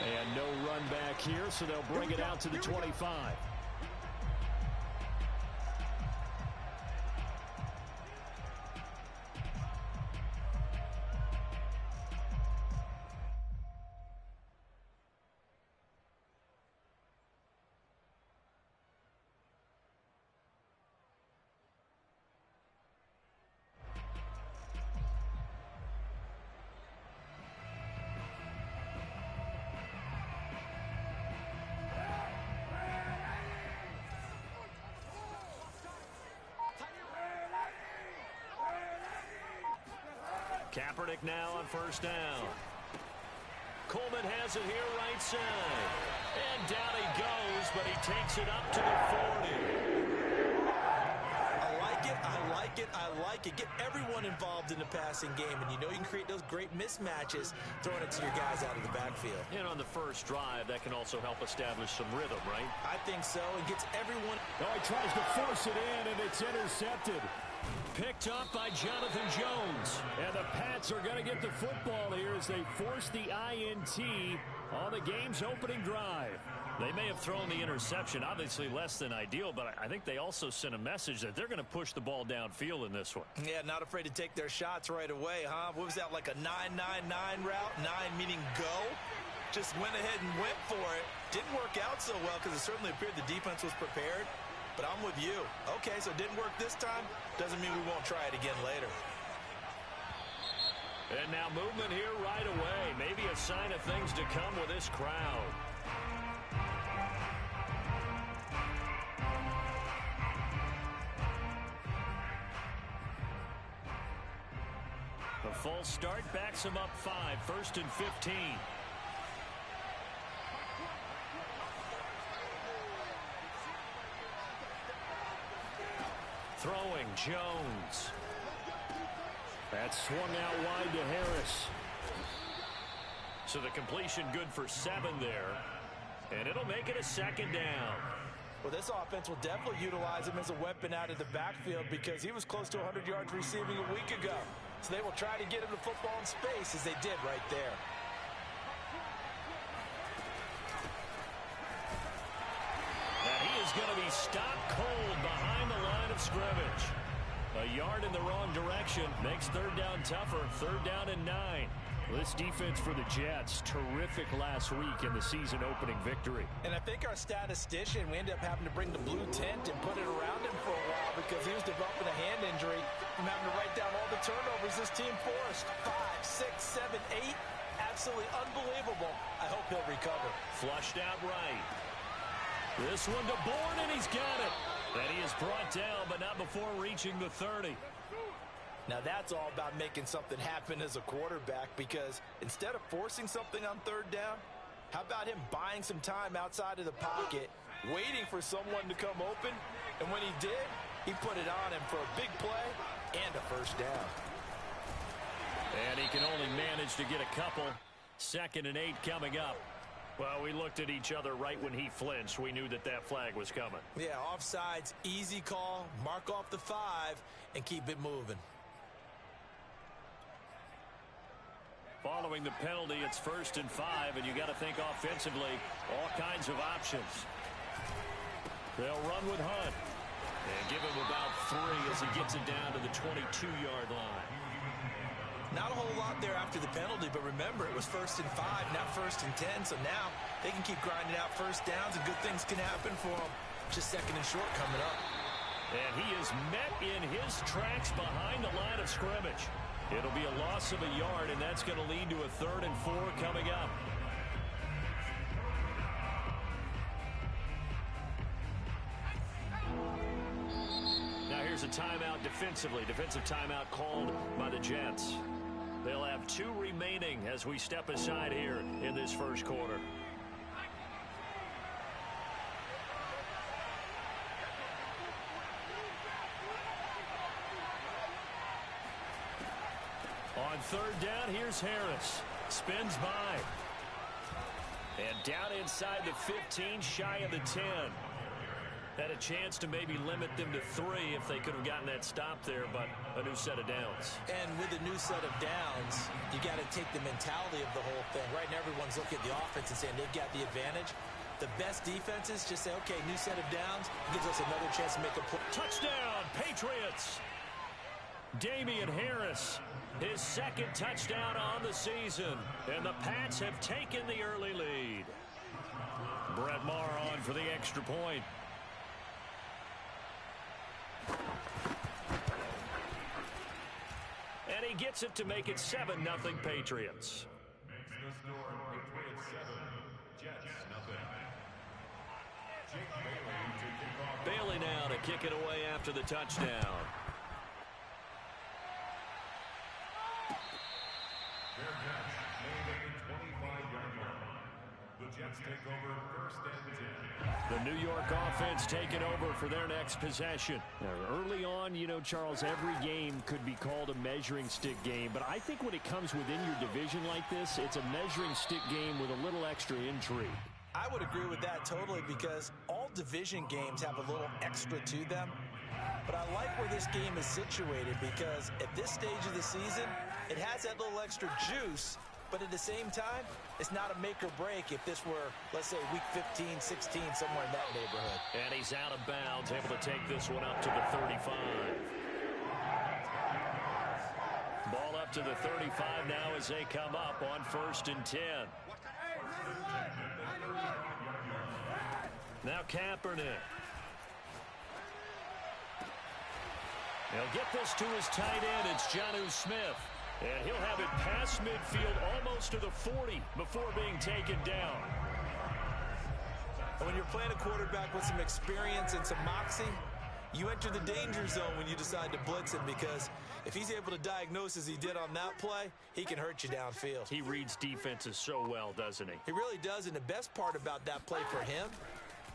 And no run back here, so they'll bring it out to the 25. Kaepernick now on first down. Coleman has it here right side. And down he goes, but he takes it up to the 40. I like it, I like it, I like it. Get everyone involved in the passing game, and you know you can create those great mismatches throwing it to your guys out of the backfield. And on the first drive, that can also help establish some rhythm, right? I think so. It gets everyone. Oh, he tries to force it in, and it's intercepted. Picked up by Jonathan Jones. And the Pats are going to get the football here as they force the INT on the game's opening drive. They may have thrown the interception, obviously less than ideal, but I think they also sent a message that they're going to push the ball downfield in this one. Yeah, not afraid to take their shots right away, huh? What was that, like a 9-9-9 route? 9 meaning go? Just went ahead and went for it. Didn't work out so well because it certainly appeared the defense was prepared. But I'm with you. Okay, so it didn't work this time. Doesn't mean we won't try it again later. And now movement here right away. Maybe a sign of things to come with this crowd. A false start backs him up 5, 1st and 15. Throwing Jones. That's swung out wide to Harris. So the completion good for 7 there. And it'll make it a 2nd down. Well, this offense will definitely utilize him as a weapon out of the backfield because he was close to 100 yards receiving a week ago. So they will try to get him the football in space as they did right there. And he is going to be stopped cold behind the line of scrimmage. A yard in the wrong direction makes 3rd down tougher. 3rd down and 9. This defense for the Jets, terrific last week in the season opening victory. And I think our statistician, we ended up having to bring the blue tent and put it around him for a while because he was developing a hand injury from having to write down all the turnovers this team forced. 5, 6, 7, 8. Absolutely unbelievable. I hope he'll recover. Flushed out right. This one to Bourne, and he's got it. And he is brought down, but not before reaching the 30. Now that's all about making something happen as a quarterback because instead of forcing something on 3rd down, how about him buying some time outside of the pocket, waiting for someone to come open, and when he did, he put it on him for a big play and a 1st down. And he can only manage to get a couple. 2nd and 8 coming up. Well, we looked at each other right when he flinched. We knew that that flag was coming. Yeah, offsides, easy call, mark off the 5, and keep it moving. Following the penalty, it's 1st and 5, and you got to think offensively, all kinds of options. They'll run with Hunt. And give him about 3 as he gets it down to the 22-yard line. Not a whole lot there after the penalty, but remember, it was 1st and 5, not 1st and 10, so now they can keep grinding out 1st downs, and good things can happen for them. Just 2nd and short coming up. And he is met in his tracks behind the line of scrimmage. It'll be a loss of a yard, and that's going to lead to a 3rd and 4 coming up. Now here's a timeout defensively. Defensive timeout called by the Jets. They'll have 2 remaining as we step aside here in this 1st quarter. On 3rd down, here's Harris. Spins by. And down inside the 15, shy of the 10. Had a chance to maybe limit them to 3 if they could have gotten that stop there, but a new set of downs. And with a new set of downs, you got to take the mentality of the whole thing. Right now, everyone's looking at the offense and saying they've got the advantage. The best defenses just say, okay, new set of downs. Gives us another chance to make a play. Touchdown, Patriots! Damian Harris, his second touchdown on the season. And the Pats have taken the early lead. Brett Maher on for the extra point. And he gets it to make it 7-0 Patriots. Makes the score Patriots 7, Jets 0. Bailey now to kick it away after the touchdown. Their catch made at the 25-yard line. The Jets take over first and 10. The New York offense taking over for their next possession. Now, early on, you know, Charles, every game could be called a measuring stick game. But I think when it comes within your division like this, it's a measuring stick game with a little extra intrigue. I would agree with that totally because all division games have a little extra to them. But I like where this game is situated because at this stage of the season, it has that little extra juice. But at the same time, it's not a make or break if this were, let's say, week 15, 16, somewhere in that neighborhood. And he's out of bounds, able to take this one up to the 35. Ball up to the 35 now as they come up on 1st and 10. Now Kaepernick. He'll get this to his tight end. It's Jonnu Smith. And he'll have it past midfield almost to the 40 before being taken down. When you're playing a quarterback with some experience and some moxie, you enter the danger zone when you decide to blitz him because if he's able to diagnose as he did on that play, he can hurt you downfield. He reads defenses so well, doesn't he? He really does, and the best part about that play for him,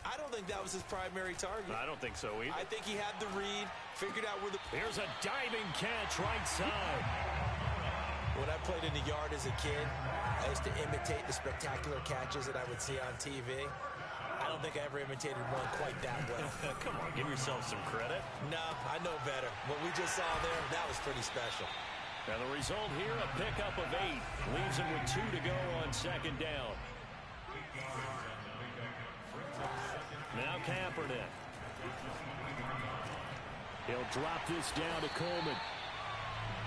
I don't think that was his primary target. I don't think so either. I think he had the read, figured out where the... Here's a diving catch right side. When I played in the yard as a kid, I used to imitate the spectacular catches that I would see on TV. I don't think I ever imitated one quite that well. Come on, give yourself some credit. No, I know better. What we just saw there, that was pretty special. And the result here, a pickup of 8. Leaves him with 2 to go on 2nd down. Now Kaepernick. He'll drop this down to Coleman.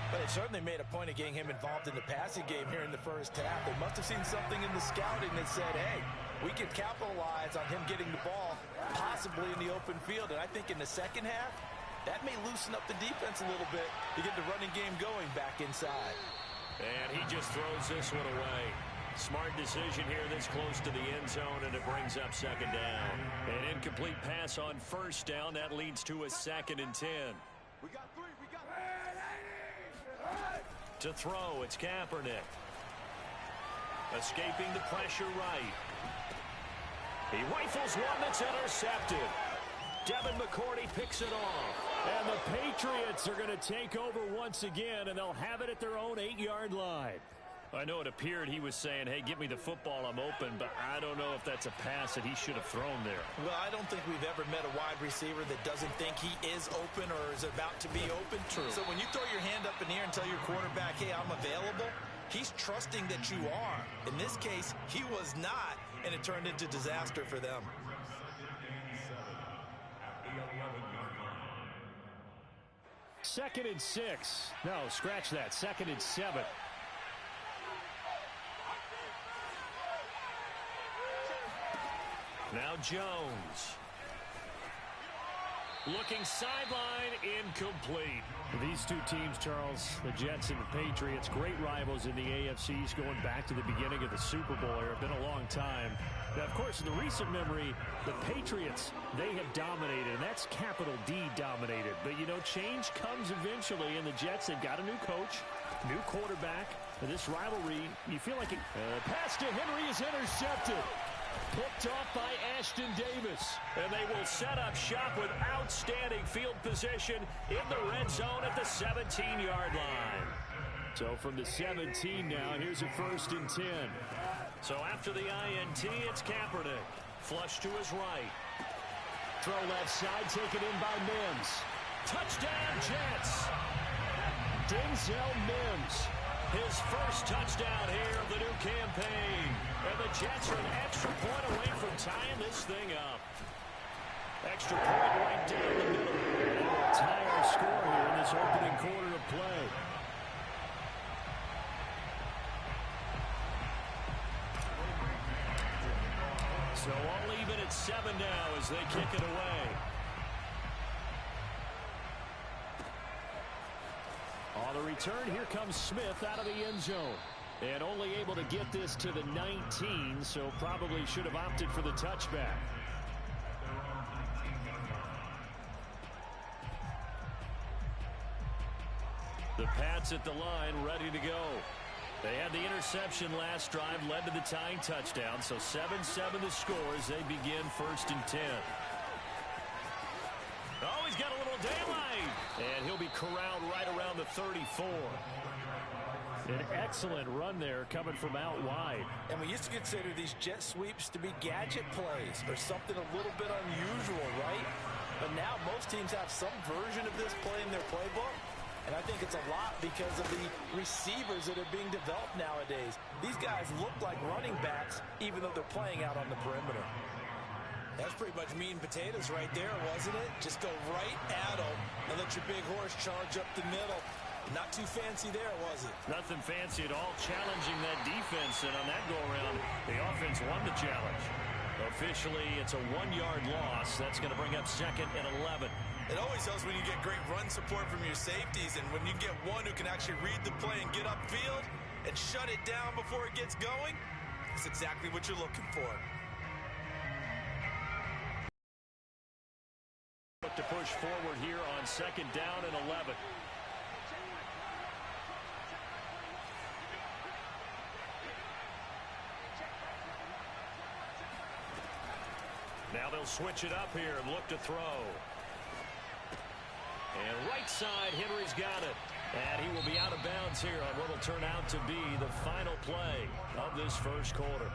But it certainly made a point of getting him involved in the passing game here in the first half. They must have seen something in the scouting that said, hey, we can capitalize on him getting the ball possibly in the open field. And I think in the second half, that may loosen up the defense a little bit to get the running game going back inside. And he just throws this one away. Smart decision here this close to the end zone, and it brings up 2nd down. An incomplete pass on 1st down. That leads to a 2nd and 10. We got 3. To throw, it's Kaepernick. Escaping the pressure right. He rifles one that's intercepted. Devin McCourty picks it off. And the Patriots are going to take over once again, and they'll have it at their own 8-yard line. I know it appeared he was saying, hey, give me the football, I'm open, but I don't know if that's a pass that he should have thrown there. Well, I don't think we've ever met a wide receiver that doesn't think he is open or is about to be open. True. So when you throw your hand up in the air and tell your quarterback, hey, I'm available, he's trusting that you are. In this case, he was not, and it turned into disaster for them. 2nd and 6. No, scratch that. 2nd and 7. Now Jones. Looking sideline, incomplete. These two teams, Charles, the Jets and the Patriots, great rivals in the AFCs going back to the beginning of the Super Bowl era. Been a long time. Now, of course, in the recent memory, the Patriots, they have dominated, and that's capital D dominated. But, you know, change comes eventually, and the Jets, they've got a new coach, new quarterback. And this rivalry, you feel like it. Pass to Henry is intercepted. Picked off by Ashton Davis. And they will set up shop with outstanding field position in the red zone at the 17-yard line. So from the 17 now, here's a 1st and 10. So after the INT, it's Kaepernick. Flush to his right. throw left side, taken in by Mims. Touchdown, Jets. Denzel Mims, his first touchdown here of the new campaign. And the Jets are an extra point away from tying this thing up. Extra point right down the middle. And we'll tie our score here in this opening quarter of play. So all even at 7 now as they kick it away. On the return, here comes Smith out of the end zone. And only able to get this to the 19, so probably should have opted for the touchback. The Pats at the line, ready to go. They had the interception last drive, led to the tying touchdown, so 7-7 the score as they begin 1st and 10. Oh, he's got a little daylight, and he'll be corralled right around the 34. An excellent run there coming from out wide. And we used to consider these jet sweeps to be gadget plays or something a little bit unusual, right? But now most teams have some version of this play in their playbook. And I think it's a lot because of the receivers that are being developed nowadays. These guys look like running backs even though they're playing out on the perimeter. That's pretty much meat and potatoes right there, wasn't it? Just go right at them and let your big horse charge up the middle. Not too fancy there, was it? Nothing fancy at all, challenging that defense, and on that go-around, the offense won the challenge. Officially, it's a 1-yard loss. That's going to bring up 2nd and 11. It always helps when you get great run support from your safeties, and when you get one who can actually read the play and get upfield and shut it down before it gets going, that's exactly what you're looking for. Look to push forward here on 2nd down and 11. Now they'll switch it up here and look to throw. And right side, Henry's got it. And he will be out of bounds here on what will turn out to be the final play of this first quarter.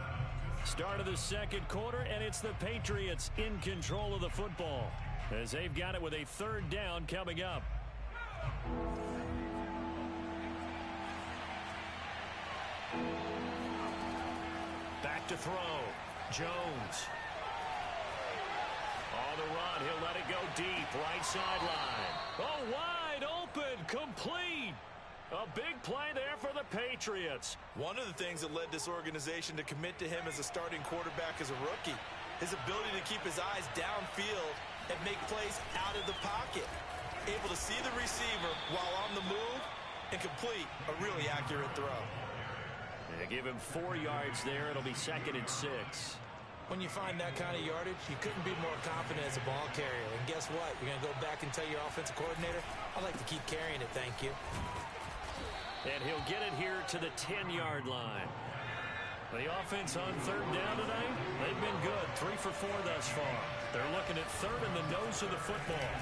Start of the second quarter, and it's the Patriots in control of the football as they've got it with a 3rd down coming up. Back to throw. Jones. On the run, he'll let it go deep, right sideline. Oh, wide open, complete. A big play there for the Patriots. One of the things that led this organization to commit to him as a starting quarterback as a rookie, his ability to keep his eyes downfield and make plays out of the pocket. Able to see the receiver while on the move and complete a really accurate throw. They give him 4 yards there. It'll be 2nd and 6. When you find that kind of yardage, you couldn't be more confident as a ball carrier. And guess what? You're going to go back and tell your offensive coordinator, I'd like to keep carrying it, thank you. And he'll get it here to the 10-yard line. The offense on 3rd down tonight, they've been good. 3 for 4 thus far. They're looking at 3rd in the nose of the football.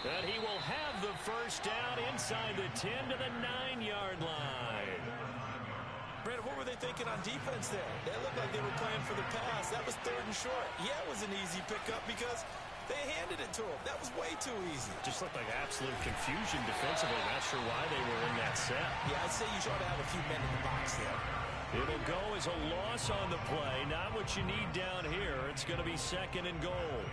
And he will have the first down inside the 10 to the 9-yard line. Brandon, what were they thinking on defense there? They looked like they were playing for the pass. That was 3rd and short. Yeah, it was an easy pickup because they handed it to him. That was way too easy. Just looked like absolute confusion defensively. Not sure why they were in that set. Yeah, I'd say you ought to have a few men in the box there. It'll go as a loss on the play. Not what you need down here. It's going to be 2nd and goal.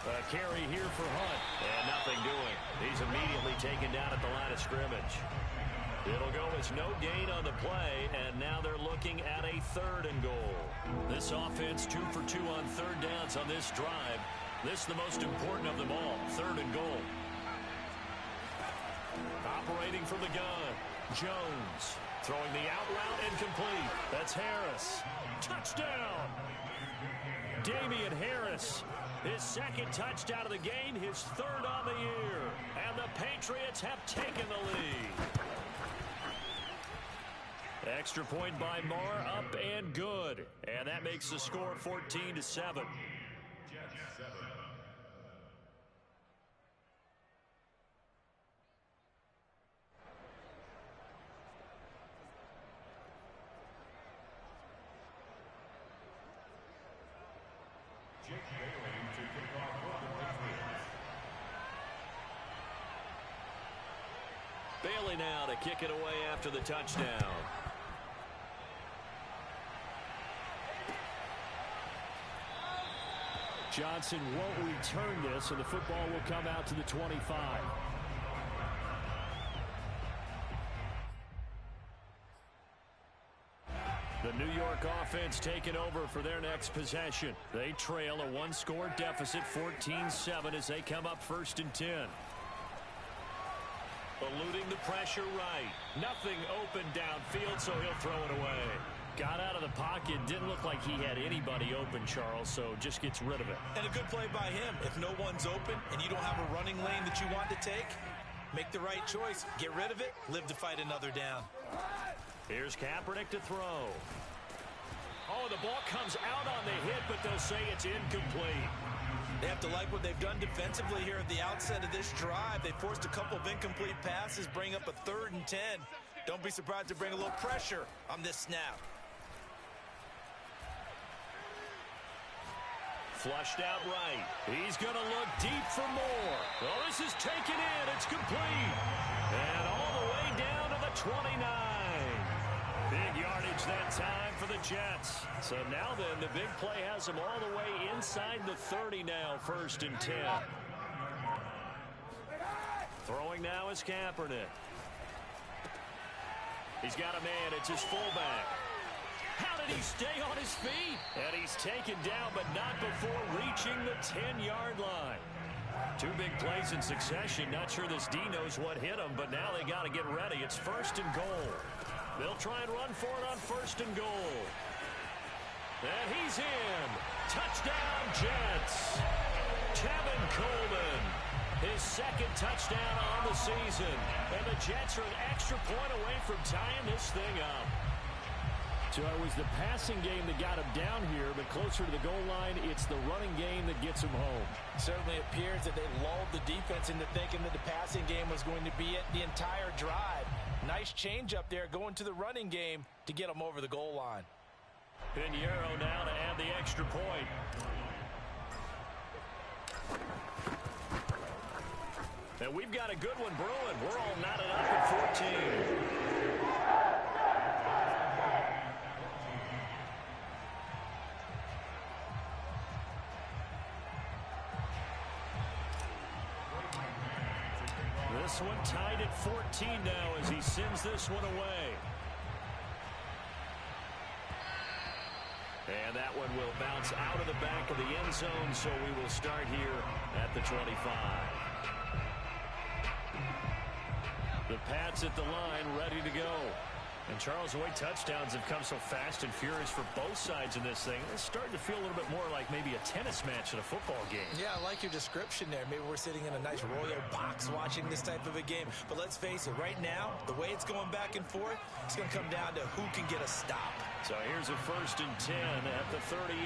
A carry here for Hunt. And nothing doing. He's immediately taken down at the line of scrimmage. It'll go as no gain on the play, and now they're looking at a 3rd and goal. This offense 2 for 2 on 3rd downs on this drive. This is the most important of them all, 3rd and goal. Operating from the gun, Jones. Throwing the out route incomplete. That's Harris. Touchdown! Damian Harris. His 2nd touchdown of the game, his 3rd on the year. And the Patriots have taken the lead. Extra point by Marr, up and good. And that makes the score 14-7. Jake Bailey to kick off for the Patriots. Bailey now to kick it away after the touchdown. Johnson won't return this, and the football will come out to the 25. The New York offense taking over for their next possession. They trail a one-score deficit, 14-7, as they come up 1st and 10. Eluding the pressure right. Nothing open downfield, so he'll throw it away. Got out of the pocket. Didn't look like he had anybody open, Charles, so just gets rid of it. And a good play by him. If no one's open and you don't have a running lane that you want to take, make the right choice. Get rid of it. Live to fight another down. Here's Kaepernick to throw. Oh, the ball comes out on the hit, but they'll say it's incomplete. They have to like what they've done defensively here at the outset of this drive. They forced a couple of incomplete passes, bring up a 3rd and 10. Don't be surprised to bring a little pressure on this snap. Flushed out right. He's going to look deep for more. Oh, this is taken in. It's complete. And all the way down to the 29. Big yardage that time for the Jets. So now then, the big play has them all the way inside the 30 now, 1st and 10. Throwing now is Kaepernick. He's got a man. It's his fullback. How did he stay on his feet? And he's taken down, but not before reaching the 10-yard line. 2 big plays in succession. Not sure this D knows what hit him, but now they got to get ready. It's 1st and goal. They'll try and run for it on 1st and goal. And he's in. Touchdown, Jets. Tevin Coleman. His 2nd touchdown on the season. And the Jets are an extra point away from tying this thing up. So it was the passing game that got him down here, but closer to the goal line, it's the running game that gets him home. Certainly appears that they lulled the defense into thinking that the passing game was going to be it the entire drive. Nice change up there going to the running game to get them over the goal line. Pinheiro now to add the extra point. And we've got a good one brewing. We're all knotted up at 14. This one tied at 14 now as he sends this one away. And that one will bounce out of the back of the end zone, so we will start here at the 25. The Pats at the line, ready to go. And Charles, the way touchdowns have come so fast and furious for both sides in this thing, it's starting to feel a little bit more like maybe a tennis match in a football game. Yeah, I like your description there. Maybe we're sitting in a nice royal box watching this type of a game. But let's face it, right now, the way it's going back and forth, it's going to come down to who can get a stop. So here's a 1st and 10 at the 38.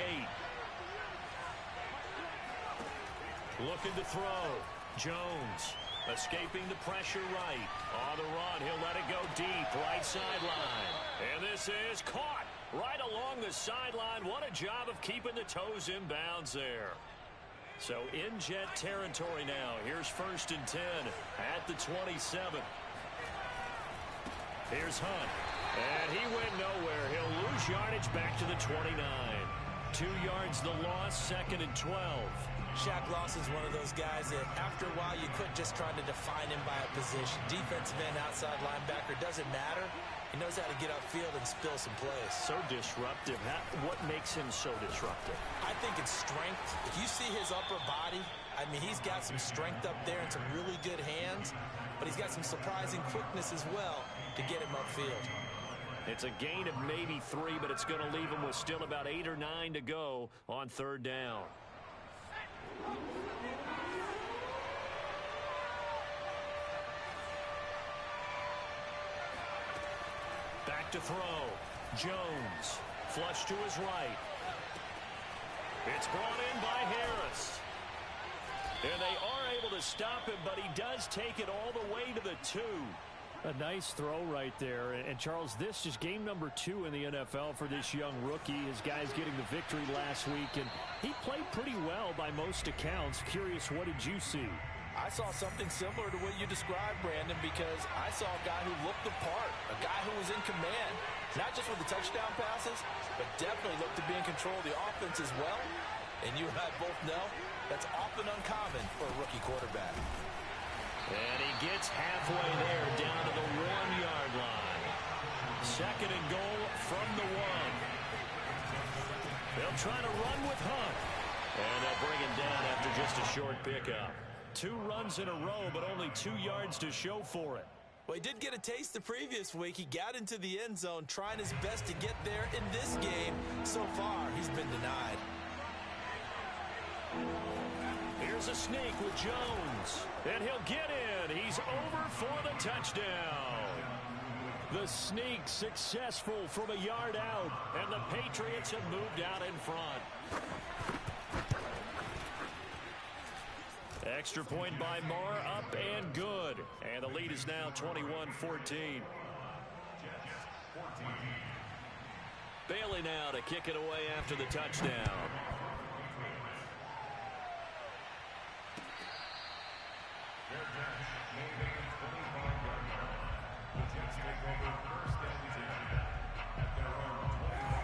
Looking to throw. Jones. Escaping the pressure right. On the run, he'll let it go deep. Right sideline. And this is caught right along the sideline. What a job of keeping the toes in bounds there. So in Jet territory now. Here's 1st and 10 at the 27. Here's Hunt. And he went nowhere. He'll lose yardage back to the 29. 2 yards the loss, 2nd and 12. Shaq Lawson's one of those guys that after a while you quit just trying to define him by a position. Defensive end, outside linebacker, doesn't matter. He knows how to get upfield and spill some plays. So disruptive. What makes him so disruptive? I think it's strength. If you see his upper body, I mean, he's got some strength up there and some really good hands, but he's got some surprising quickness as well to get him upfield. It's a gain of maybe 3, but it's going to leave him with still about 8 or 9 to go on 3rd down. Back to throw. Jones. Flush to his right. It's brought in by Harris. And they are able to stop him, but he does take it all the way to the 2. A nice throw right there. And Charles, this is game number 2 in the NFL for this young rookie. His guys getting the victory last week, and he played pretty well by most accounts. Curious, what did you see? I saw something similar to what you described, Brandon, because I saw a guy who looked the part, a guy who was in command, not just with the touchdown passes, but definitely looked to be in control of the offense as well. And you and I both know that's often uncommon for a rookie quarterback. And he gets halfway there, down to the 1-yard line. 2nd and goal from the 1. They'll try to run with Hunt. And they'll bring him down after just a short pickup. 2 runs in a row, but only 2 yards to show for it. Well, he did get a taste the previous week. He got into the end zone, trying his best to get there in this game. So far, he's been denied. Here's a sneak with Jones. And he'll get in. He's over for the touchdown. The sneak successful from a yard out. And the Patriots have moved out in front. Extra point by Marr, up and good. And the lead is now 21-14. Bailey now to kick it away after the touchdown.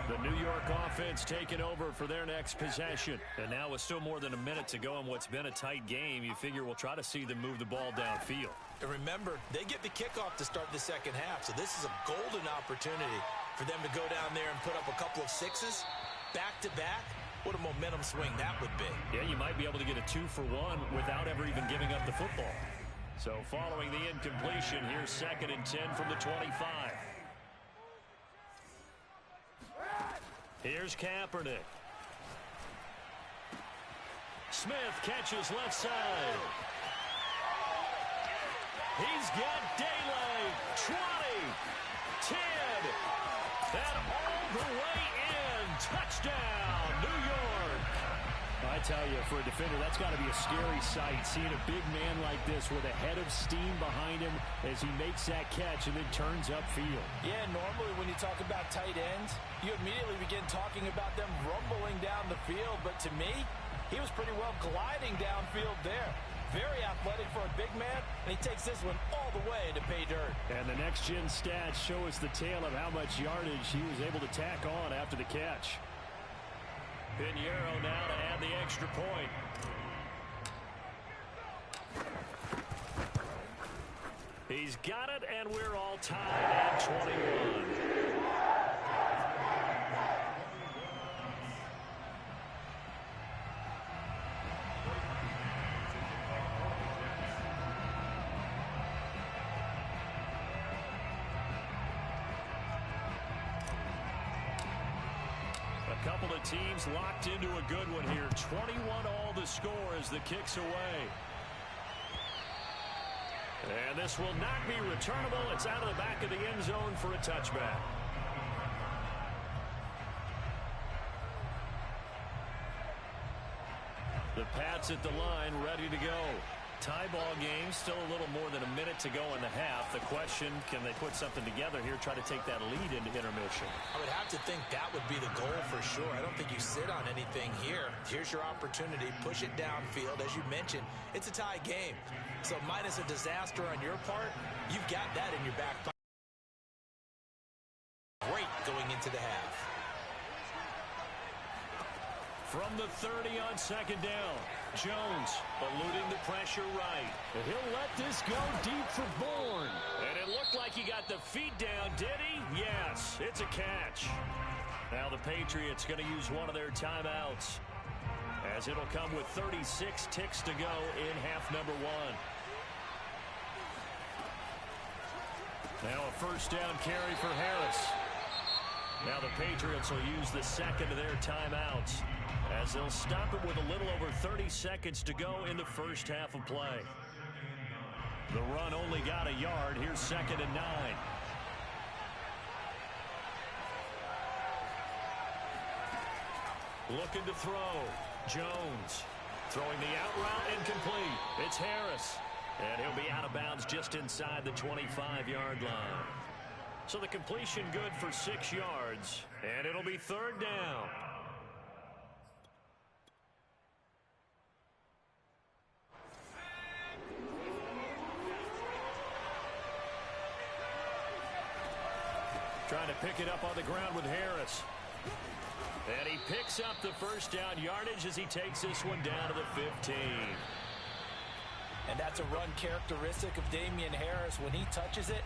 The New York offense taking over for their next possession. And now with still more than a minute to go in what's been a tight game, you figure we'll try to see them move the ball downfield. And remember, they get the kickoff to start the second half, so this is a golden opportunity for them to go down there and put up a couple of sixes back-to-back. What a momentum swing that would be. Yeah, you might be able to get a 2-for-1 without ever even giving up the football. So following the incompletion, here's 2nd and 10 from the 25. Here's Kaepernick. Smith catches left side. He's got daylight. 20, 10, and all the way in. Touchdown, New York. I tell you, for a defender, that's got to be a scary sight, seeing a big man like this with a head of steam behind him as he makes that catch and then turns upfield. Yeah, normally when you talk about tight ends, you immediately begin talking about them rumbling down the field. But to me, he was pretty well gliding downfield there. Very athletic for a big man, and he takes this one all the way to pay dirt. And the next-gen stats show us the tale of how much yardage he was able to tack on after the catch. Pinheiro now to add the extra point. He's got it, and we're all tied at 21. A couple of teams locked into a good one here. 21 all the score as the kick's away. And this will not be returnable. It's out of the back of the end zone for a touchback. The Pats at the line, ready to go. Tie ball game, still a little more than a minute to go in the half. The question, can they put something together here, try to take that lead into intermission? I would have to think that would be the goal for sure. I don't think you sit on anything here. Here's your opportunity. Push it downfield. As you mentioned, it's a tie game. So minus a disaster on your part, you've got that in your back pocket. Great going into the half. From the 30 on 2nd down, Jones eluding the pressure right. And he'll let this go deep for Bourne. And it looked like he got the feet down, did he? Yes, it's a catch. Now the Patriots going to use one of their timeouts, as it'll come with 36 ticks to go in half number 1. Now a first down carry for Harris. Now the Patriots will use the second of their timeouts, as they'll stop it with a little over 30 seconds to go in the first half of play. The run only got a yard. Here's 2nd and 9. Looking to throw. Jones throwing the out route incomplete. It's Harris. And he'll be out of bounds just inside the 25-yard line. So the completion good for 6 yards, and it'll be 3rd down. Trying to pick it up on the ground with Harris. And he picks up the 1st down yardage as he takes this one down to the 15. And that's a run characteristic of Damian Harris. When he touches it,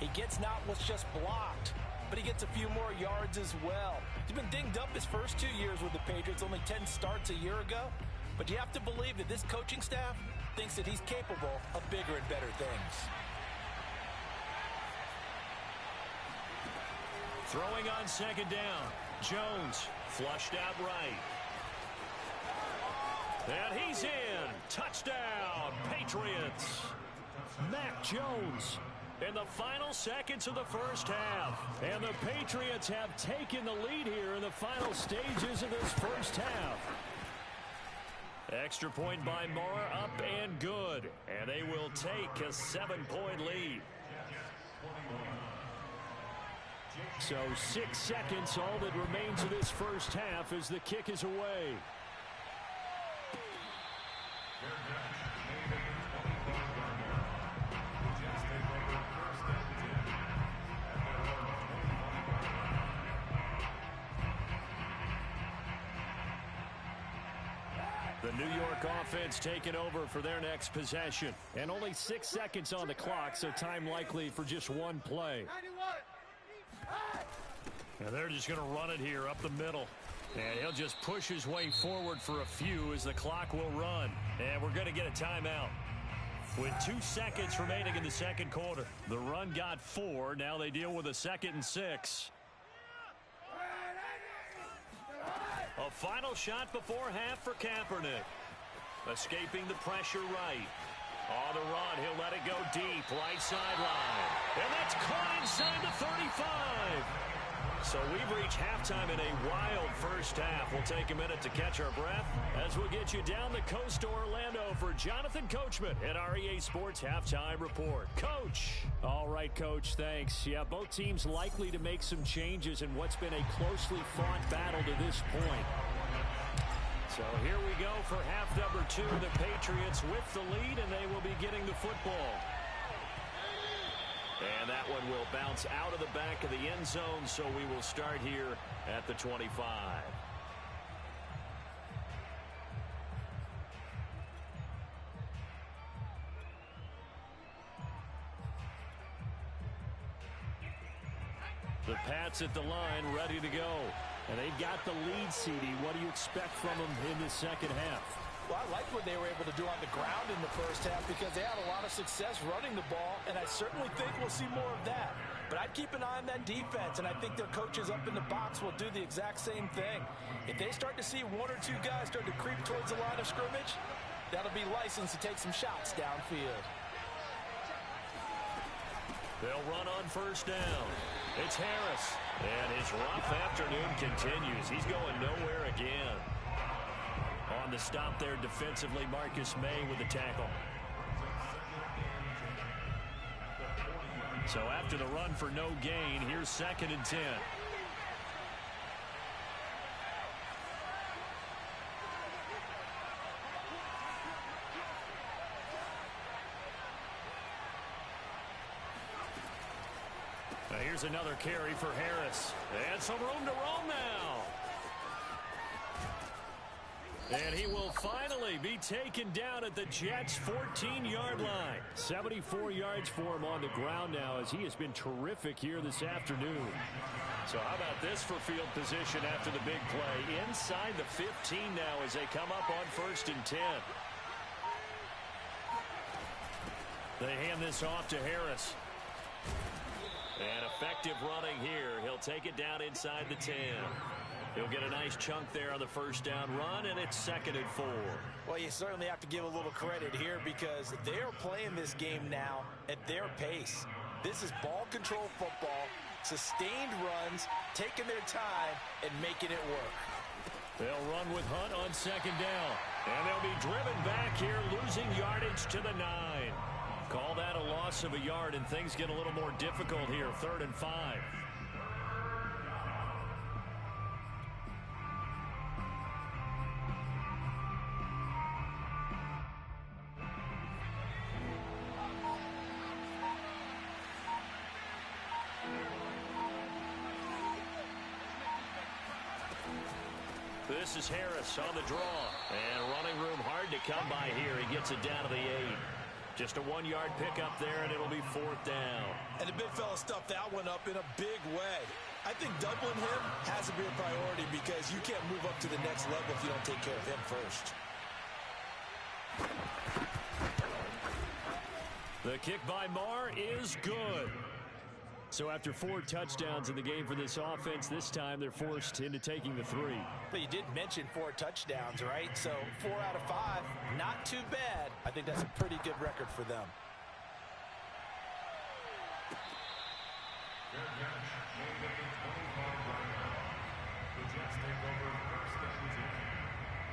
he gets not what's just blocked, but he gets a few more yards as well. He's been dinged up his first 2 years with the Patriots, only 10 starts a year ago. But you have to believe that this coaching staff thinks that he's capable of bigger and better things. Throwing on 2nd down. Jones flushed out right. And he's in. Touchdown, Patriots. Mac Jones in the final seconds of the 1st half. And the Patriots have taken the lead here in the final stages of this 1st half. Extra point by Moore, up and good. And they will take a 7-point lead. So 6 seconds, all that remains of this 1st half as the kick is away. The New York offense taking over for their next possession. And only 6 seconds on the clock, so time likely for just one play. And they're just going to run it here up the middle. And he'll just push his way forward for a few as the clock will run. And we're going to get a timeout. With 2 seconds remaining in the 2nd quarter. The run got 4. Now they deal with a 2nd and 6. A final shot before half for Kaepernick. Escaping the pressure right. On the run, he'll let it go deep, right sideline. And that's caught inside the 35. So we've reached halftime in a wild 1st half. We'll take a minute to catch our breath as we'll get you down the coast to Orlando for Jonathan Coachman at our EA Sports Halftime Report. Coach. All right, Coach, thanks. Yeah, both teams likely to make some changes in what's been a closely fought battle to this point. So here we go for half number 2. The Patriots with the lead, and they will be getting the football. And that one will bounce out of the back of the end zone, so we will start here at the 25. The Pats at the line, ready to go. And they've got the lead, CD. What do you expect from them in the 2nd half? Well, I like what they were able to do on the ground in the 1st half because they had a lot of success running the ball, and I certainly think we'll see more of that. But I'd keep an eye on that defense, and I think their coaches up in the box will do the exact same thing. If they start to see 1 or 2 guys start to creep towards the line of scrimmage, that'll be license to take some shots downfield. They'll run on 1st down. It's Harris. And his rough afternoon continues. He's going nowhere again. On the stop there defensively, Marcus May with the tackle. So after the run for no gain, here's 2nd and 10. Now here's another carry for Harris. And some room to roam now. And he will finally be taken down at the Jets' 14-yard line. 74 yards for him on the ground now as he has been terrific here this afternoon. So how about this for field position after the big play? Inside the 15 now as they come up on 1st and 10. They hand this off to Harris. And effective running here. He'll take it down inside the 10. He'll get a nice chunk there on the 1st down run, and it's 2nd and 4. Well, you certainly have to give a little credit here because they're playing this game now at their pace. This is ball control football, sustained runs, taking their time, and making it work. They'll run with Hunt on second down. And they'll be driven back here, losing yardage to the 9. Call that a loss of a yard, and things get a little more difficult here. 3rd and 5. This is Harris on the draw. And running room hard to come by here. He gets it down to the 8. Just a 1-yard pickup there, and it'll be 4th down. And the big fella stuffed that one up in a big way. I think doubling him has to be a priority because you can't move up to the next level if you don't take care of him first. The kick by Marr is good. So after 4 touchdowns in the game for this offense, this time they're forced into taking the 3. But you did mention 4 touchdowns, right? So 4 out of 5, not too bad. I think that's a pretty good record for them. The Jets take over 1st and 10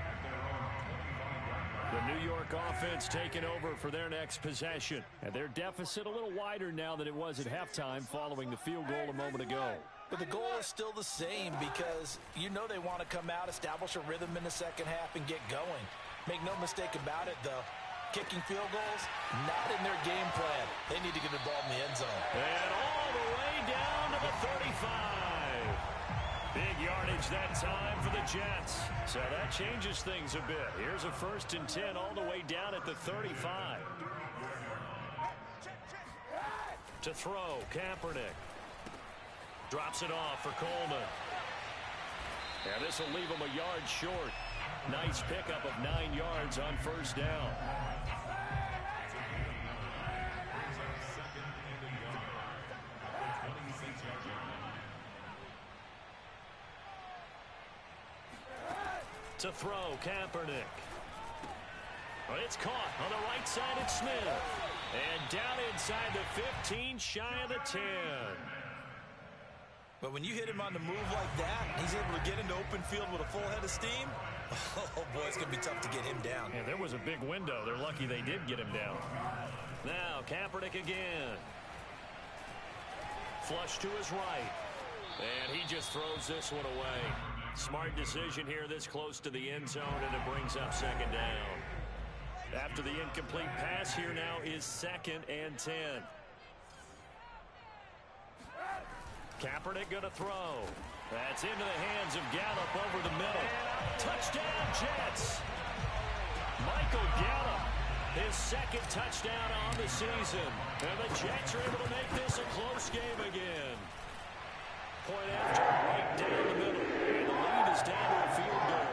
at their own 25-yard line. The New York offense taking over for their next possession. And their deficit a little wider now than it was at halftime following the field goal a moment ago. But the goal is still the same because you know they want to come out, establish a rhythm in the second half, and get going. Make no mistake about it, though. Kicking field goals, not in their game plan. They need to get the ball in the end zone. And all the way down to the 35. Big yardage that time for the Jets. So that changes things a bit. Here's a 1st and 10 all the way down at the 35. To throw, Kaepernick. Drops it off for Coleman. And this will leave him a yard short. Nice pickup of 9 yards on 1st down. To throw, Kaepernick. Well, it's caught on the right side at Smith. And down inside the 15, shy of the 10. But when you hit him on the move like that, he's able to get into open field with a full head of steam. Oh, boy, it's going to be tough to get him down. Yeah, there was a big window. They're lucky they did get him down. Now, Kaepernick again. Flush to his right. And he just throws this one away. Smart decision here this close to the end zone, and it brings up 2nd down. After the incomplete pass, here now is 2nd and 10. Kaepernick going to throw. That's into the hands of Gallup over the middle. Touchdown, Jets. Michael Gallup, his 2nd touchdown on the season. And the Jets are able to make this a close game again. Point after, right down the middle. And the lead is down to a field goal.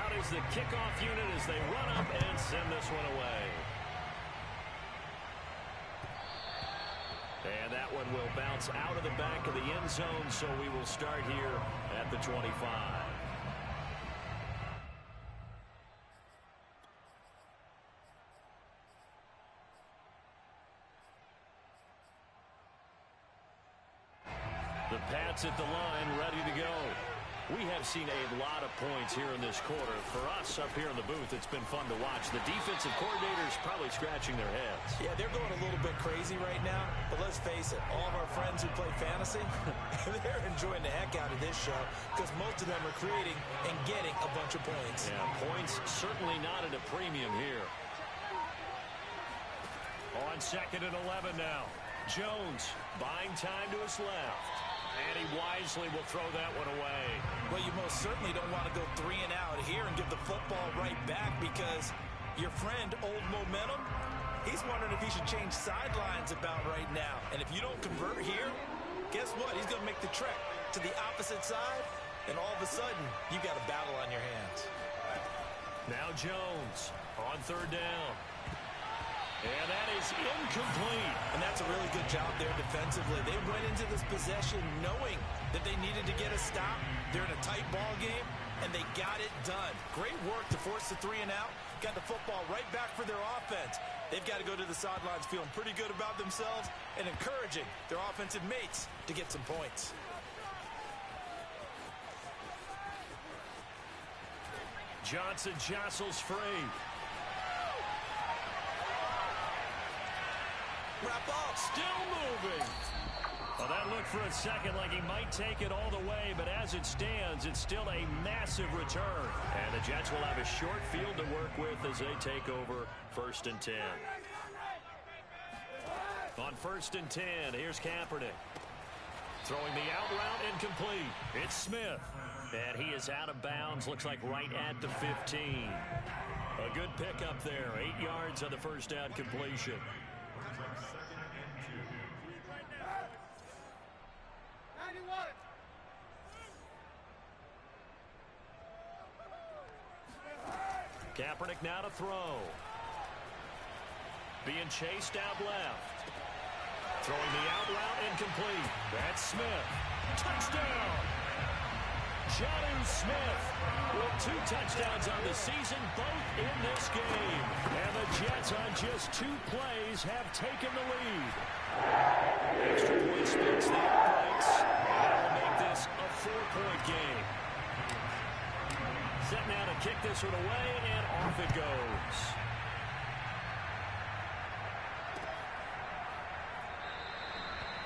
Out is the kickoff unit as they run up and send this one away. And that one will bounce out of the back of the end zone, so we will start here at the 25. The Pats at the line, ready to go. We have seen a lot of points here in this quarter. For us up here in the booth, it's been fun to watch. The defensive coordinators probably scratching their heads. Yeah, they're going a little bit crazy right now. But let's face it, all of our friends who play fantasy, they're enjoying the heck out of this show because most of them are creating and getting a bunch of points. Yeah, points certainly not at a premium here. On 2nd and 11 now. Jones buying time to his left. And he wisely will throw that one away. Well, you most certainly don't want to go 3 and out here and give the football right back because your friend, Old Momentum, he's wondering if he should change sidelines about right now. And if you don't convert here, guess what? He's going to make the trek to the opposite side, and all of a sudden, you got a battle on your hands. Now Jones on 3rd down. And that is incomplete. And that's a really good job there defensively. They went into this possession knowing that they needed to get a stop. They're in a tight ball game, and they got it done. Great work to force the 3 and out. Got the football right back for their offense. They've got to go to the sidelines feeling pretty good about themselves and encouraging their offensive mates to get some points. Johnson jostles free. Wrap up. Still moving. Well, that looked for a second like he might take it all the way, but as it stands, it's still a massive return. And the Jets will have a short field to work with as they take over 1st and 10. On 1st and 10, here's Kaepernick. Throwing the out route incomplete. It's Smith. And he is out of bounds, looks like right at the 15. A good pickup there, 8 yards on the first down completion. Kaepernick now to throw. Being chased out left. Throwing the out route incomplete. That's Smith. Touchdown! Jonnu Smith with 2 touchdowns on the season, both in this game. And the Jets on just 2 plays have taken the lead. Extra point splits the uprights. That will make this a 4-point game. Set now to kick this one away, and off it goes.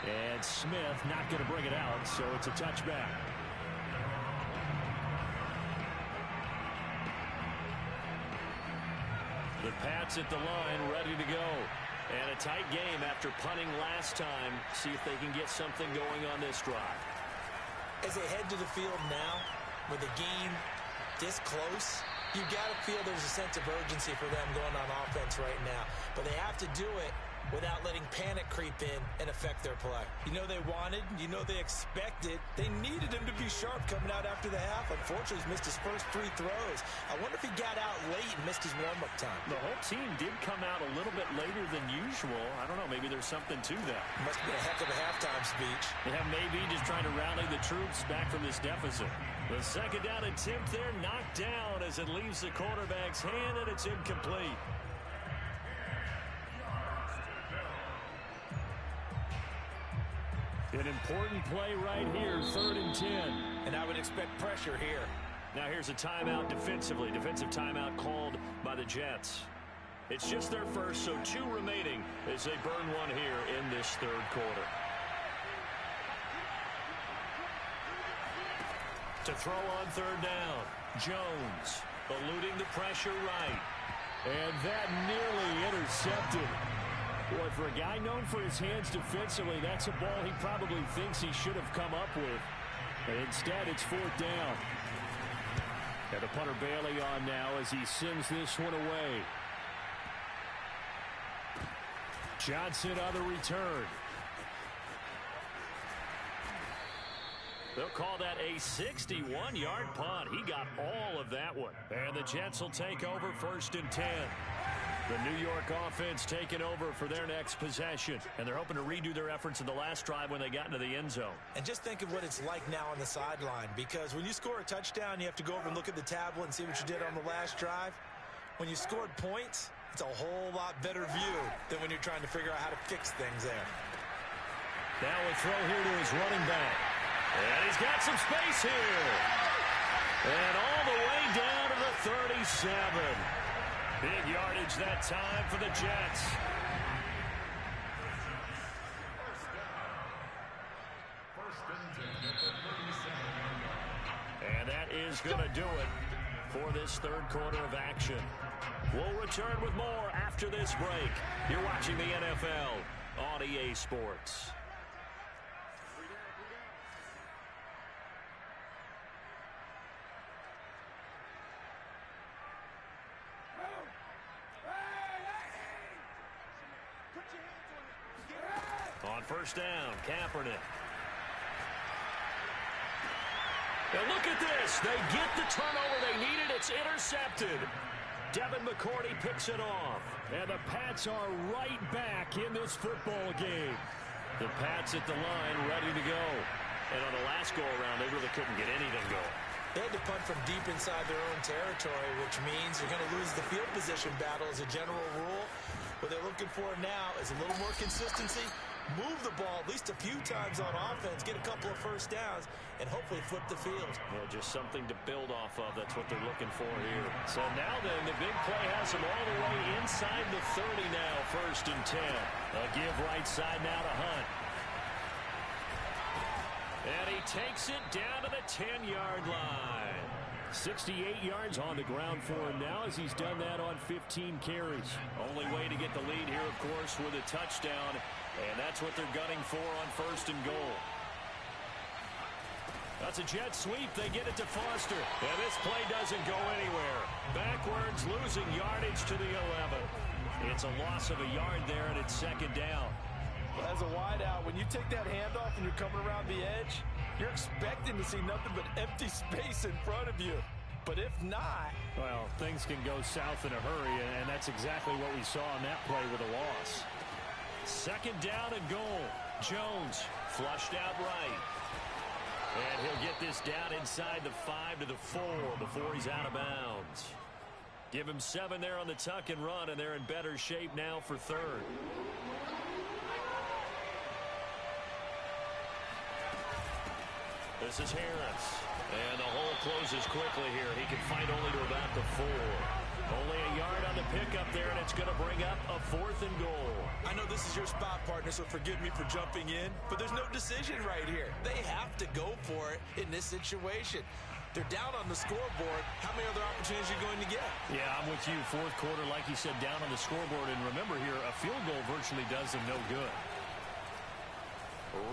And Smith not going to bring it out, so it's a touchback. The Pats at the line, ready to go. And a tight game after punting last time. See if they can get something going on this drive. As they head to the field now, with the game this close, you've got to feel there's a sense of urgency for them going on offense right now. But they have to do it without letting panic creep in and affect their play. You know they wanted, you know they expected, they needed him to be sharp coming out after the half. Unfortunately, he's missed his first 3 throws. I wonder if he got out late and missed his warm-up time. The whole team did come out a little bit later than usual. I don't know, maybe there's something to that. Must have been a heck of a halftime speech. Yeah, maybe just trying to rally the troops back from this deficit. The second down attempt there knocked down as it leaves the quarterback's hand, and it's incomplete. An important play right here, 3rd and 10. And I would expect pressure here. Now here's a timeout defensively. Defensive timeout called by the Jets. It's just their first, so 2 remaining as they burn one here in this 3rd quarter. To throw on 3rd down, Jones eluding the pressure right. And that nearly intercepted. Boy, for a guy known for his hands defensively, that's a ball he probably thinks he should have come up with. And instead, it's 4th down. And the punter Bailey on now as he sends this one away. Johnson on the return. They'll call that a 61-yard punt. He got all of that one. And the Jets will take over 1st and 10. The New York offense taking over for their next possession. And they're hoping to redo their efforts in the last drive when they got into the end zone. And just think of what it's like now on the sideline. Because when you score a touchdown, you have to go over and look at the tablet and see what you did on the last drive. When you scored points, it's a whole lot better view than when you're trying to figure out how to fix things there. Now a throw here to his running back. And he's got some space here. And all the way down to the 37. Big yardage that time for the Jets. And that is going to do it for this 3rd quarter of action. We'll return with more after this break. You're watching the NFL on EA Sports. On 1st down, Kaepernick. And look at this. They get the turnover they needed. It's intercepted. Devin McCourty picks it off. And the Pats are right back in this football game. The Pats at the line, ready to go. And on the last go-around, they really couldn't get anything going. They had to punt from deep inside their own territory, which means you're going to lose the field position battle as a general rule. What they're looking for now is a little more consistency, move the ball at least a few times on offense, get a couple of first downs, and hopefully flip the field. Well, just something to build off of. That's what they're looking for here. So now then, the big play has them all the way inside the 30 now, 1st and 10. A give right side now to Hunt. And he takes it down to the 10-yard line. 68 yards on the ground for him now as he's done that on 15 carries. Only way to get the lead here, of course, with a touchdown. And that's what they're gunning for on 1st and goal. That's a jet sweep. They get it to Foster. And this play doesn't go anywhere. Backwards, losing yardage to the 11. It's a loss of a yard there, and it's 2nd down. As a wideout, when you take that handoff and you're coming around the edge, you're expecting to see nothing but empty space in front of you. But if not... Well, things can go south in a hurry, and that's exactly what we saw on that play with a loss. 2nd down and goal. Jones flushed out right. And he'll get this down inside the 5 to the 4 before he's out of bounds. Give him 7 there on the tuck and run, and they're in better shape now for 3rd. This is Harris. And the hole closes quickly here. He can fight only to about the 4. Only a yard on the pickup there, and it's going to bring up a 4th and goal. I know this is your spot, partner, so forgive me for jumping in, but there's no decision right here. They have to go for it in this situation. They're down on the scoreboard. How many other opportunities are you going to get? Yeah, I'm with you. 4th quarter, like you said, down on the scoreboard. And remember here, a field goal virtually does them no good.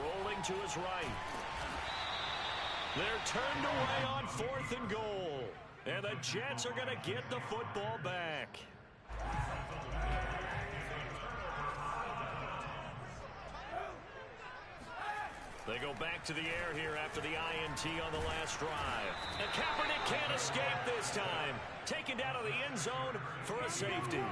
Rolling to his right. They're turned away on 4th and goal. And the Jets are going to get the football back. They go back to the air here after the INT on the last drive. And Kaepernick can't escape this time. Taken down to the end zone for a safety.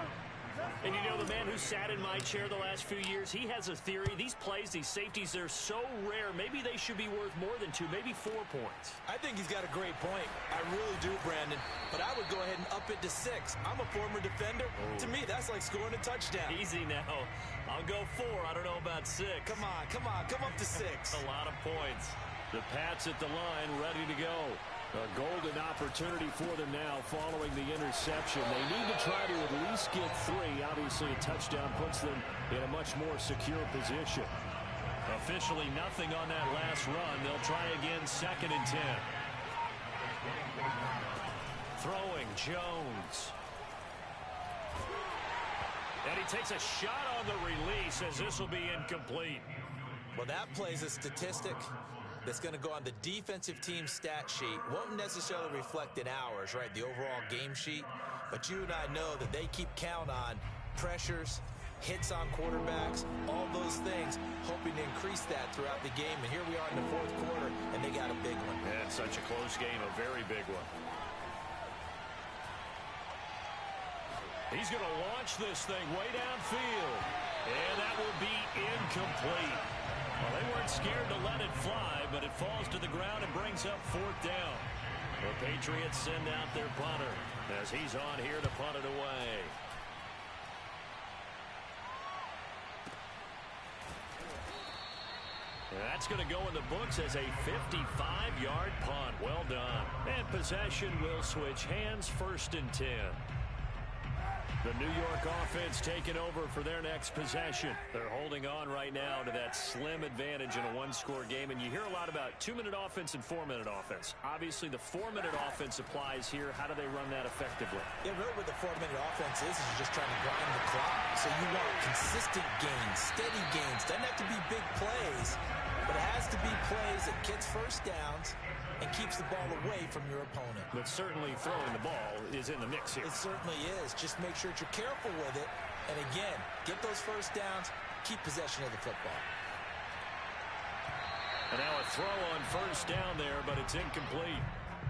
And you know, the man who sat in my chair the last few years, he has a theory. These plays, these safeties, they're so rare. Maybe they should be worth more than 2, maybe 4 points. I think he's got a great point. I really do, Brandon. But I would go ahead and up it to 6. I'm a former defender. Oh. To me, that's like scoring a touchdown. Easy now. I'll go 4. I don't know about 6. Come on. Come up to 6. A lot of points. The Pats at the line, ready to go. A golden opportunity for them now following the interception. They need to try to at least get 3. Obviously, a touchdown puts them in a much more secure position. Officially nothing on that last run. They'll try again, 2nd and 10. Throwing, Jones. And he takes a shot on the release as this will be incomplete. Well, that plays a statistic that's going to go on the defensive team stat sheet. Won't necessarily reflect in ours, right, the overall game sheet. But you and I know that they keep count on pressures, hits on quarterbacks, all those things, hoping to increase that throughout the game. And here we are in the 4th quarter, and they got a big one. Yeah, it's such a close game, a very big one. He's going to launch this thing way downfield. And that will be incomplete. Well, they weren't scared to let it fly, but it falls to the ground and brings up 4th down. The Patriots send out their punter as he's on here to punt it away. And that's going to go in the books as a 55-yard punt. Well done. And possession will switch hands, 1st and 10. The New York offense taking over for their next possession. They're holding on right now to that slim advantage in a 1-score game. And you hear a lot about 2-minute offense and 4-minute offense. Obviously, the 4-minute offense applies here. How do they run that effectively? Yeah, really what the 4-minute offense is you're just trying to grind the clock. So you want consistent gains, steady gains. Doesn't have to be big plays, but it has to be plays that gets first downs and keeps the ball away from your opponent. But certainly throwing the ball is in the mix here. It certainly is. Just make sure that you're careful with it. And again, get those first downs, keep possession of the football. And now a throw on 1st down there, but it's incomplete.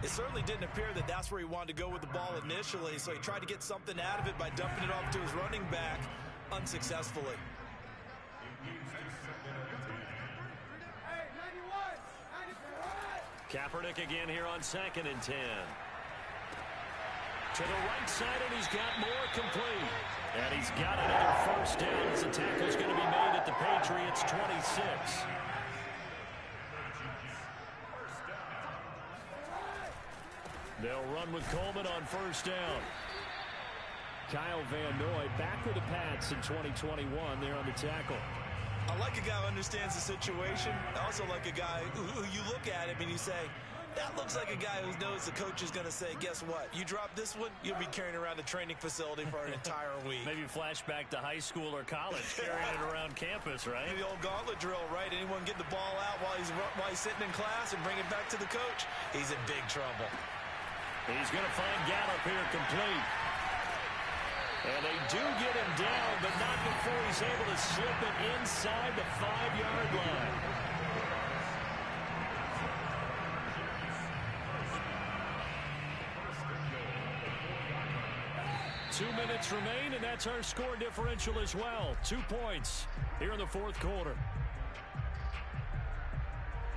It certainly didn't appear that that's where he wanted to go with the ball initially, so he tried to get something out of it by dumping it off to his running back unsuccessfully. Kaepernick again here on 2nd and 10. To the right side, and he's got more complete. And he's got another first down as the tackle's going to be made at the Patriots' 26. They'll run with Coleman on first down. Kyle Van Noy back with the Pats in 2021 there on the tackle. I like a guy who understands the situation. I also like a guy who you look at him and you say, that looks like a guy who knows the coach is going to say, guess what? You drop this one, you'll be carrying around the training facility for an entire week. Maybe flashback to high school or college, carrying it around campus, right? The old gauntlet drill, right? Anyone get the ball out while he's sitting in class and bring it back to the coach? He's in big trouble. He's going to find Gallup here complete. And they do get him down, but not before he's able to slip it inside the 5-yard line. Two minutes remain, and that's our score differential as well. 2 points here in the fourth quarter.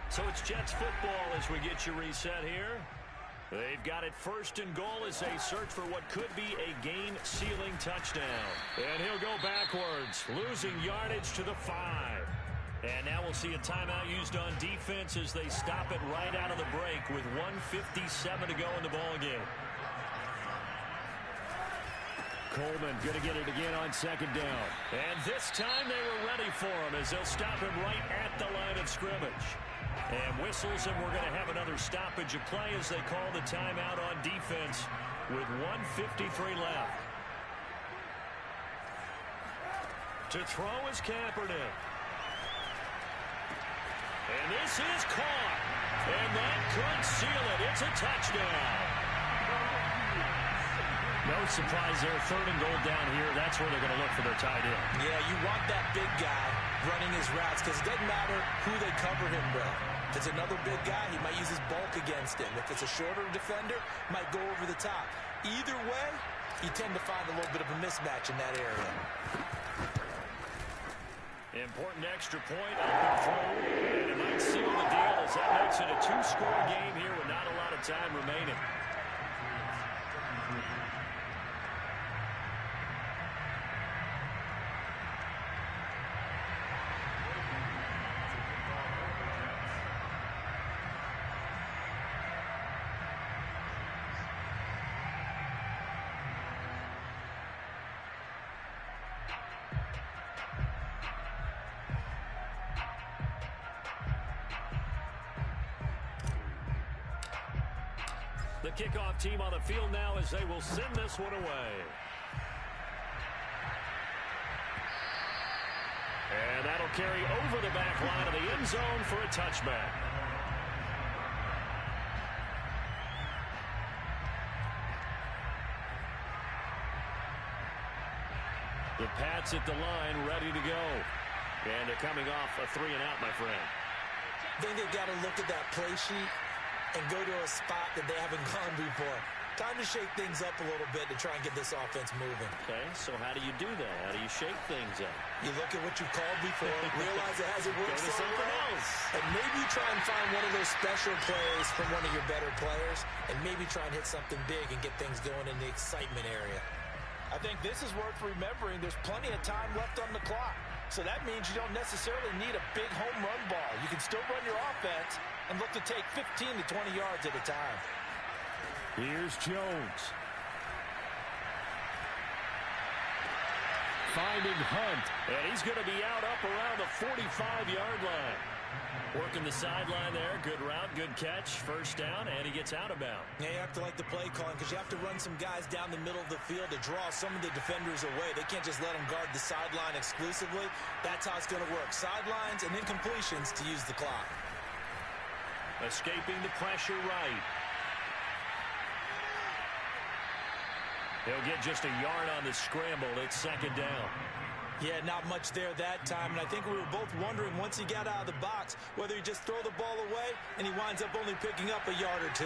So it's Jets football as we get you reset here. They've got it first and goal as they search for what could be a game-sealing touchdown. And he'll go backwards, losing yardage to the 5. And now we'll see a timeout used on defense as they stop it right out of the break with 1:57 to go in the ball game. Coleman going to get it again on second down. And this time they were ready for him as they'll stop him right at the line of scrimmage. And whistles, and we're going to have another stoppage of play as they call the timeout on defense with 1:53 left. To throw is Kaepernick. And this is caught. And that could seal it. It's a touchdown. No surprise there. Third and goal down here. That's where they're going to look for their tight end. Yeah, you want that big guy running his routes because it doesn't matter who they cover him with. If it's another big guy, he might use his bulk against him. If it's a shorter defender, might go over the top. Either way, you tend to find a little bit of a mismatch in that area. Important extra point, open throw, and it might seal the deal as that makes it a 2-score game here with not a lot of time remaining. The kickoff team on the field now as they will send this one away. And that'll carry over the back line of the end zone for a touchback. The Pats at the line ready to go. And they're coming off a 3-and-out, my friend. I think they've got to look at that play sheet and go to a spot that they haven't gone before. Time to shake things up a little bit to try and get this offense moving. Okay, so how do you do that? How do you shake things up? You look at what you've called before, realize it hasn't worked Go to something else. And maybe you try and find one of those special plays from one of your better players, and maybe try and hit something big and get things going in the excitement area. I think this is worth remembering. There's plenty of time left on the clock. So that means you don't necessarily need a big home run ball. You can still run your offense and look to take 15 to 20 yards at a time. Here's Jones. Finding Hunt. And he's going to be out up around the 45-yard line. Working the sideline there. Good route, good catch. First down, and he gets out of bounds. Yeah, you have to like the play calling because you have to run some guys down the middle of the field to draw some of the defenders away. They can't just let them guard the sideline exclusively. That's how it's going to work. Sidelines and then completions to use the clock. Escaping the pressure right. He'll get just a yard on the scramble. It's second down. Yeah, not much there that time, and I think we were both wondering once he got out of the box whether he just throw the ball away and he winds up only picking up a yard or two.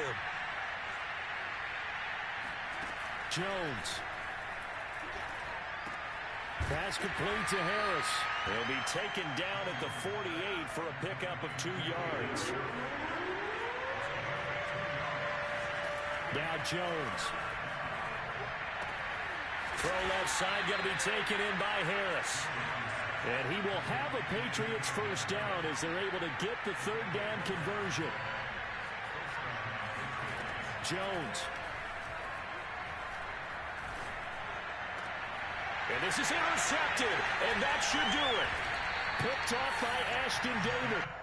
Jones. Pass complete to Harris. He'll be taken down at the 48 for a pickup of 2 yards. Now Jones. Throw left side going to be taken in by Harris. And he will have a Patriots first down as they're able to get the third down conversion. Jones. And this is intercepted, and that should do it. Picked off by Ashton Davis.